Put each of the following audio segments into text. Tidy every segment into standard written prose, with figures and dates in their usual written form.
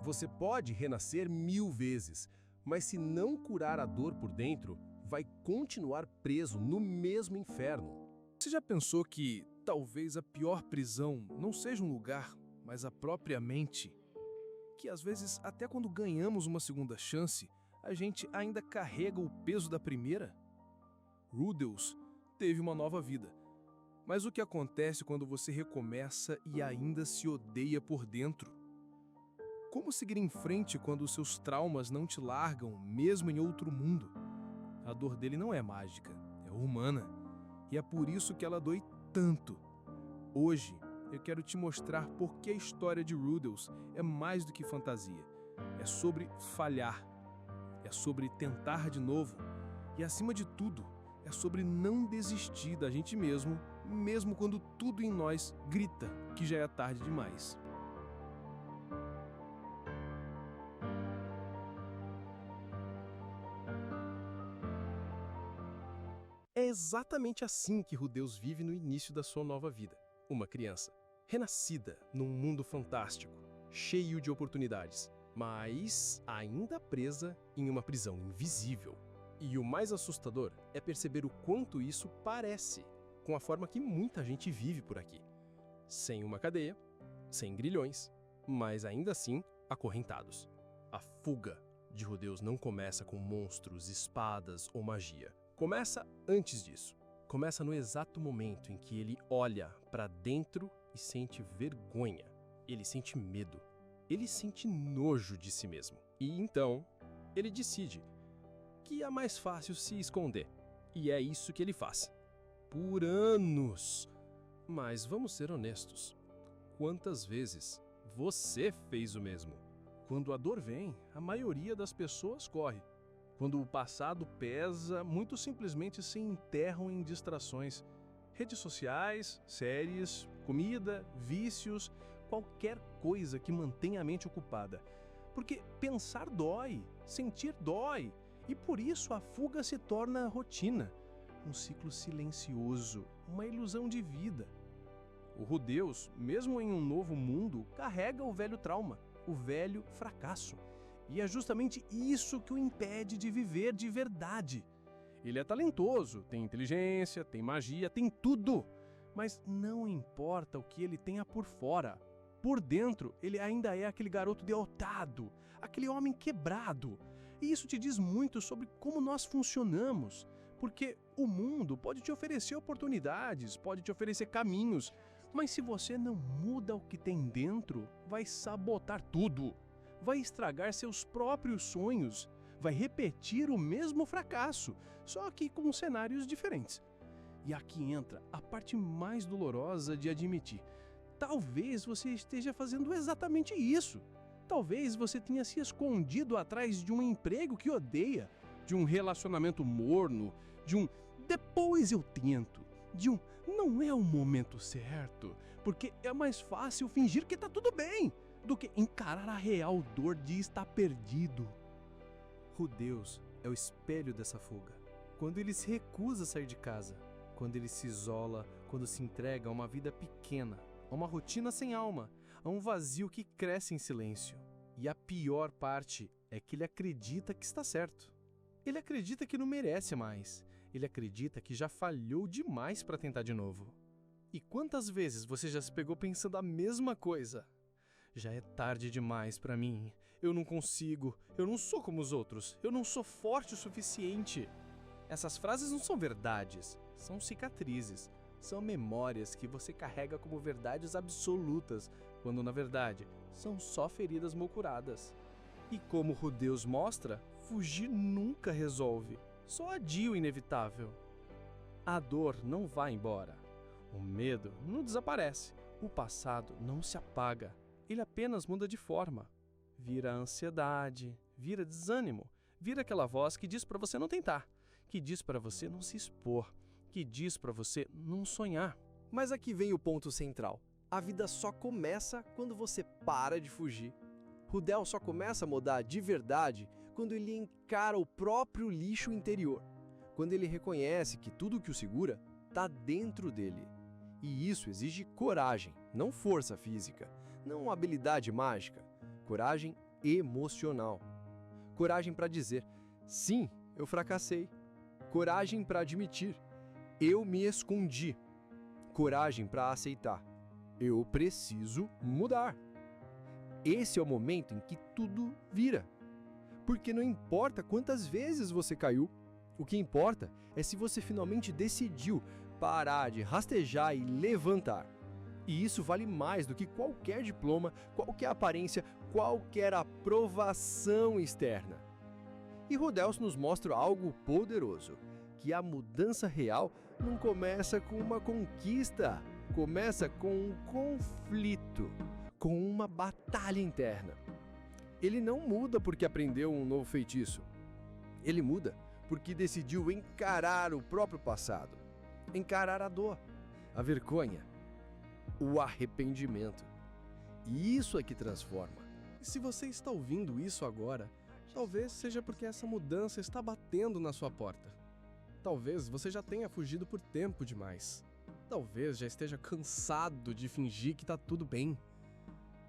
Você pode renascer 1000 vezes, mas se não curar a dor por dentro, vai continuar preso no mesmo inferno. Você já pensou que talvez a pior prisão não seja um lugar, mas a própria mente? Que às vezes, até quando ganhamos uma segunda chance, a gente ainda carrega o peso da primeira? Rudels teve uma nova vida. Mas o que acontece quando você recomeça e ainda se odeia por dentro? Como seguir em frente quando os seus traumas não te largam, mesmo em outro mundo? A dor dele não é mágica, é humana. E é por isso que ela dói tanto. Hoje, eu quero te mostrar por que a história de Rudels é mais do que fantasia. É sobre falhar, é sobre tentar de novo e, acima de tudo, é sobre não desistir da gente mesmo, mesmo quando tudo em nós grita que já é tarde demais. É exatamente assim que Rudels vive no início da sua nova vida. Uma criança, renascida num mundo fantástico, cheio de oportunidades, mas ainda presa em uma prisão invisível. E o mais assustador é perceber o quanto isso parece com a forma que muita gente vive por aqui. Sem uma cadeia, sem grilhões, mas ainda assim acorrentados. A fuga de Rudels não começa com monstros, espadas ou magia. Começa antes disso. Começa no exato momento em que ele olha para dentro e sente vergonha. Ele sente medo. Ele sente nojo de si mesmo. E então, ele decide que é mais fácil se esconder. E é isso que ele faz. Por anos. Mas vamos ser honestos. Quantas vezes você fez o mesmo? Quando a dor vem, a maioria das pessoas corre. Quando o passado pesa, muito simplesmente se enterram em distrações. Redes sociais, séries, comida, vícios, qualquer coisa que mantenha a mente ocupada. Porque pensar dói, sentir dói, e por isso a fuga se torna rotina. Um ciclo silencioso, uma ilusão de vida. O Rudels, mesmo em um novo mundo, carrega o velho trauma, o velho fracasso. E é justamente isso que o impede de viver de verdade. Ele é talentoso, tem inteligência, tem magia, tem tudo. Mas não importa o que ele tenha por fora. Por dentro, ele ainda é aquele garoto derrotado, aquele homem quebrado. E isso te diz muito sobre como nós funcionamos. Porque o mundo pode te oferecer oportunidades, pode te oferecer caminhos. Mas se você não muda o que tem dentro, vai sabotar tudo. Vai estragar seus próprios sonhos, vai repetir o mesmo fracasso, só que com cenários diferentes. E aqui entra a parte mais dolorosa de admitir. Talvez você esteja fazendo exatamente isso. Talvez você tenha se escondido atrás de um emprego que odeia, de um relacionamento morno, de um "depois eu tento", de um "não é o momento certo", porque é mais fácil fingir que tá tudo bem do que encarar a real dor de estar perdido. Rudels é o espelho dessa fuga. Quando ele se recusa a sair de casa, quando ele se isola, quando se entrega a uma vida pequena, a uma rotina sem alma, a um vazio que cresce em silêncio. E a pior parte é que ele acredita que está certo. Ele acredita que não merece mais. Ele acredita que já falhou demais para tentar de novo. E quantas vezes você já se pegou pensando a mesma coisa? Já é tarde demais para mim. Eu não consigo. Eu não sou como os outros. Eu não sou forte o suficiente. Essas frases não são verdades, são cicatrizes. São memórias que você carrega como verdades absolutas, quando na verdade são só feridas mal curadas. E como Rudels mostra, fugir nunca resolve, só adia o inevitável. A dor não vai embora. O medo não desaparece. O passado não se apaga. Ele apenas muda de forma. Vira ansiedade, vira desânimo, vira aquela voz que diz para você não tentar, que diz para você não se expor, que diz para você não sonhar. Mas aqui vem o ponto central. A vida só começa quando você para de fugir. Rudels só começa a mudar de verdade quando ele encara o próprio lixo interior. Quando ele reconhece que tudo que o segura está dentro dele. E isso exige coragem, não força física, não habilidade mágica. Coragem emocional. Coragem para dizer: sim, eu fracassei. Coragem para admitir: eu me escondi. Coragem para aceitar: eu preciso mudar. Esse é o momento em que tudo vira. Porque não importa quantas vezes você caiu, o que importa é se você finalmente decidiu parar de rastejar e levantar. E isso vale mais do que qualquer diploma, qualquer aparência, qualquer aprovação externa. E Rudels nos mostra algo poderoso, que a mudança real não começa com uma conquista, começa com um conflito, com uma batalha interna. Ele não muda porque aprendeu um novo feitiço. Ele muda porque decidiu encarar o próprio passado, encarar a dor, a vergonha, o arrependimento. E isso é que transforma. E se você está ouvindo isso agora, talvez seja porque essa mudança está batendo na sua porta. Talvez você já tenha fugido por tempo demais. Talvez já esteja cansado de fingir que está tudo bem.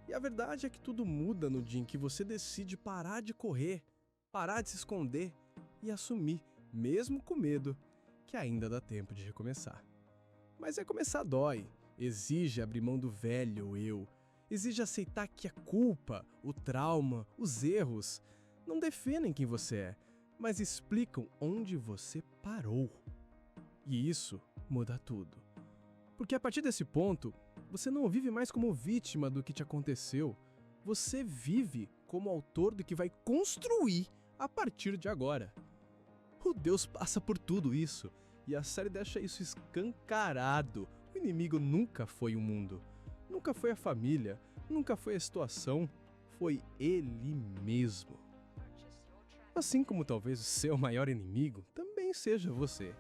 E a verdade é que tudo muda no dia em que você decide parar de correr, parar de se esconder e assumir, mesmo com medo, que ainda dá tempo de recomeçar. Mas recomeçar dói, exige abrir mão do velho eu, exige aceitar que a culpa, o trauma, os erros não definem quem você é, mas explicam onde você parou. E isso muda tudo. Porque a partir desse ponto, você não vive mais como vítima do que te aconteceu, você vive como autor do que vai construir a partir de agora. O Deus passa por tudo isso, e a série deixa isso escancarado. O inimigo nunca foi o mundo, nunca foi a família, nunca foi a situação, foi ele mesmo. Assim como talvez o seu maior inimigo também seja você.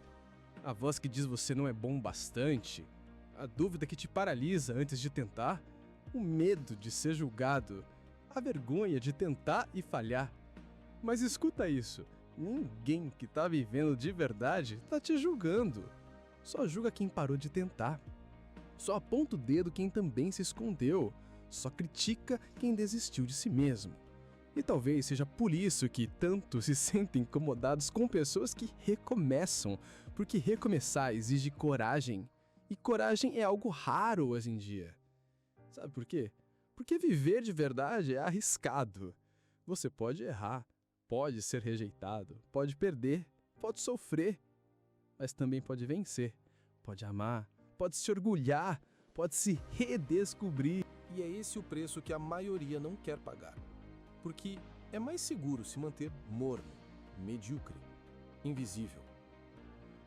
A voz que diz você não é bom bastante, a dúvida que te paralisa antes de tentar, o medo de ser julgado, a vergonha de tentar e falhar. Mas escuta isso, ninguém que tá vivendo de verdade tá te julgando. Só julga quem parou de tentar. Só aponta o dedo quem também se escondeu. Só critica quem desistiu de si mesmo. E talvez seja por isso que tanto se sentem incomodados com pessoas que recomeçam, porque recomeçar exige coragem. E coragem é algo raro hoje em dia. Sabe por quê? Porque viver de verdade é arriscado. Você pode errar, pode ser rejeitado, pode perder, pode sofrer, mas também pode vencer, pode amar, pode se orgulhar, pode se redescobrir. E é esse o preço que a maioria não quer pagar. Porque é mais seguro se manter morno, medíocre, invisível.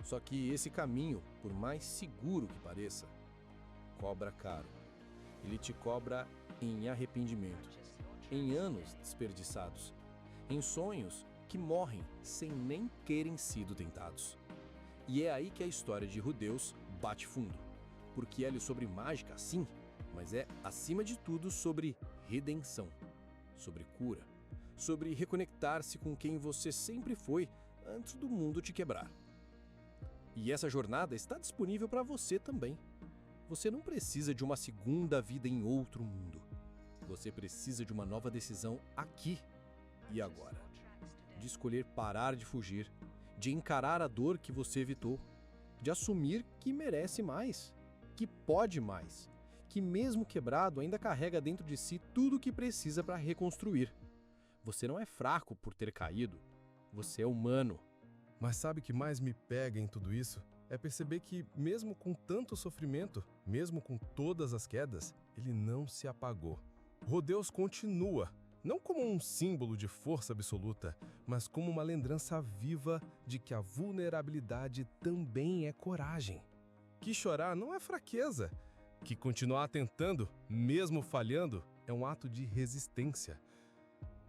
Só que esse caminho, por mais seguro que pareça, cobra caro. Ele te cobra em arrependimento, em anos desperdiçados, em sonhos que morrem sem nem terem sido tentados. E é aí que a história de Rudeus bate fundo, porque ela é sobre mágica, sim, mas é, acima de tudo, sobre redenção, sobre cura, sobre reconectar-se com quem você sempre foi antes do mundo te quebrar. E essa jornada está disponível para você também. Você não precisa de uma segunda vida em outro mundo. Você precisa de uma nova decisão aqui e agora. De escolher parar de fugir, de encarar a dor que você evitou, de assumir que merece mais, que pode mais, que mesmo quebrado ainda carrega dentro de si tudo o que precisa para reconstruir. Você não é fraco por ter caído, você é humano. Mas sabe o que mais me pega em tudo isso? É perceber que, mesmo com tanto sofrimento, mesmo com todas as quedas, ele não se apagou. Rudeus continua, não como um símbolo de força absoluta, mas como uma lembrança viva de que a vulnerabilidade também é coragem. Que chorar não é fraqueza, que continuar tentando, mesmo falhando, é um ato de resistência.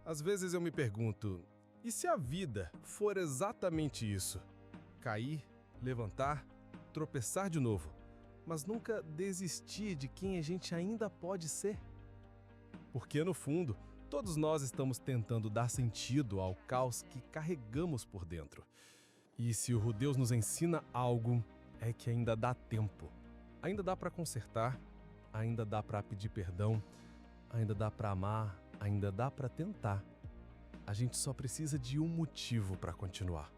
Às vezes eu me pergunto, e se a vida for exatamente isso? Cair, levantar, tropeçar de novo, mas nunca desistir de quem a gente ainda pode ser? Porque, no fundo, todos nós estamos tentando dar sentido ao caos que carregamos por dentro. E se o Rudeus nos ensina algo, é que ainda dá tempo. Ainda dá para consertar, ainda dá para pedir perdão, ainda dá para amar, ainda dá para tentar. A gente só precisa de um motivo para continuar.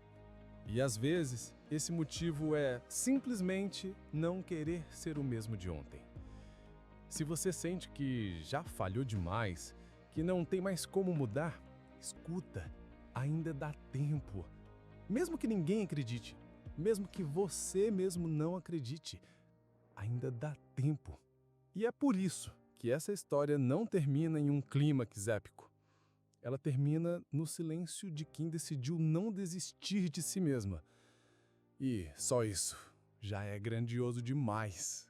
E às vezes, esse motivo é simplesmente não querer ser o mesmo de ontem. Se você sente que já falhou demais, que não tem mais como mudar, escuta, ainda dá tempo. Mesmo que ninguém acredite, mesmo que você mesmo não acredite, ainda dá tempo. E é por isso que essa história não termina em um clímax épico. Ela termina no silêncio de quem decidiu não desistir de si mesma. E só isso já é grandioso demais.